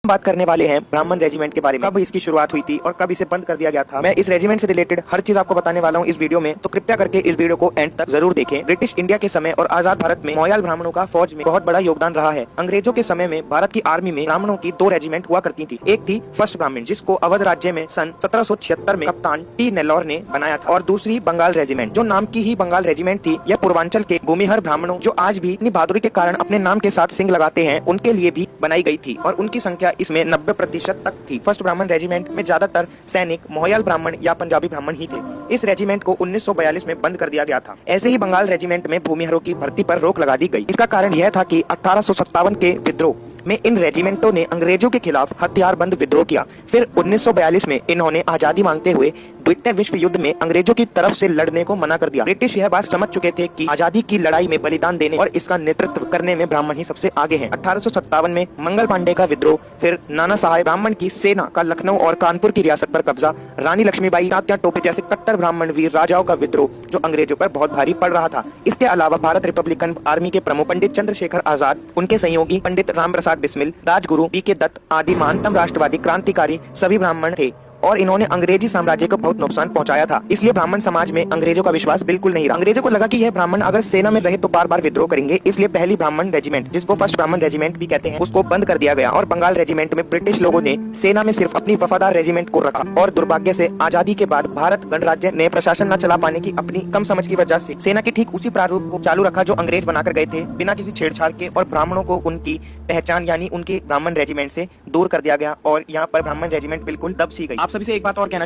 बात करने वाले हैं ब्राह्मण रेजिमेंट के बारे में। कब इसकी शुरुआत हुई थी और कब इसे बंद कर दिया गया था। मैं इस रेजिमेंट से रिलेटेड हर चीज आपको बताने वाला हूँ इस वीडियो में, तो कृपया करके इस वीडियो को एंड तक जरूर देखें। ब्रिटिश इंडिया के समय और आजाद भारत में मोयाल ब्राह्मणों का फौज में बहुत बड़ा योगदान रहा है। अंग्रेजों के समय में भारत की आर्मी में ब्राह्मणों की 2 रेजिमेंट हुआ करती थी। एक थी फर्स्ट ब्राह्मण, जिसको अवध राज्य में सन 1776 में कप्तान टी नेल्लौर ने बनाया था, और दूसरी बंगाल रेजिमेंट, जो नाम की ही बंगाल रेजिमेंट थी। यह पूर्वांचल के भूमिहर ब्राह्मणों, जो आज भी अपनी बहादुरी के कारण अपने नाम के साथ सिंह लगाते हैं, उनके लिए भी बनाई गई थी, और उनकी संख्या इसमें 90% तक थी। फर्स्ट ब्राह्मण रेजिमेंट में ज्यादातर सैनिक मोयाल ब्राह्मण या पंजाबी ब्राह्मण ही थे। इस रेजिमेंट को 1942 में बंद कर दिया गया था। ऐसे ही बंगाल रेजिमेंट में भूमिहरों की भर्ती पर रोक लगा दी गई। इसका कारण यह था कि 1857 के विद्रोह में इन रेजिमेंटों ने अंग्रेजों के खिलाफ हथियारबंद विद्रोह किया। फिर 1942 में इन्होंने आजादी मांगते हुए द्वितीय विश्व युद्ध में अंग्रेजों की तरफ से लड़ने को मना कर दिया। ब्रिटिश यह बात समझ चुके थे कि आजादी की लड़ाई में बलिदान देने और इसका नेतृत्व करने में ब्राह्मण ही सबसे आगे हैं। 1857 में मंगल पांडे का विद्रोह, फिर नाना साहेब ब्राह्मण की सेना का लखनऊ और कानपुर की रियासत पर कब्जा, रानी लक्ष्मीबाई, तात्या टोपे जैसे कट्टर ब्राह्मण वीर राजाओं का विद्रोह, जो अंग्रेजों पर बहुत भारी पड़ रहा था। इसके अलावा भारत रिपब्लिकन आर्मी के प्रमुख पंडित चंद्रशेखर आजाद, उनके सहयोगी पंडित राम प्रसाद बिस्मिल, राजगुरु पी.के. दत्त आदि महानतम राष्ट्रवादी क्रांतिकारी सभी ब्राह्मण थे, और इन्होंने अंग्रेजी साम्राज्य को बहुत नुकसान पहुंचाया था। इसलिए ब्राह्मण समाज में अंग्रेजों का विश्वास बिल्कुल नहीं रहा। अंग्रेजों को लगा कि यह ब्राह्मण अगर सेना में रहे तो बार बार विद्रोह करेंगे, इसलिए पहली ब्राह्मण रेजिमेंट, जिसको फर्स्ट ब्राह्मण रेजिमेंट भी कहते हैं, उसको बंद कर दिया गया। और बंगाल रेजिमेंट में ब्रिटिश लोगों ने सेना में सिर्फ अपनी वफादार रेजिमेंट को रखा, और दुर्भाग्य से आजादी के बाद भारत गणराज्य ने प्रशासन न चला पाने की अपनी कम समझ की वजह से सेना के ठीक उसी प्रारूप को चालू रखा जो अंग्रेज बनाकर गए थे, बिना किसी छेड़छाड़ के, और ब्राह्मणों को उनकी पहचान यानी उनके ब्राह्मण रेजिमेंट से दूर कर दिया गया, और यहाँ पर ब्राह्मण रेजिमेंट बिल्कुल दब सी गई। आप सभी से एक बात और कहना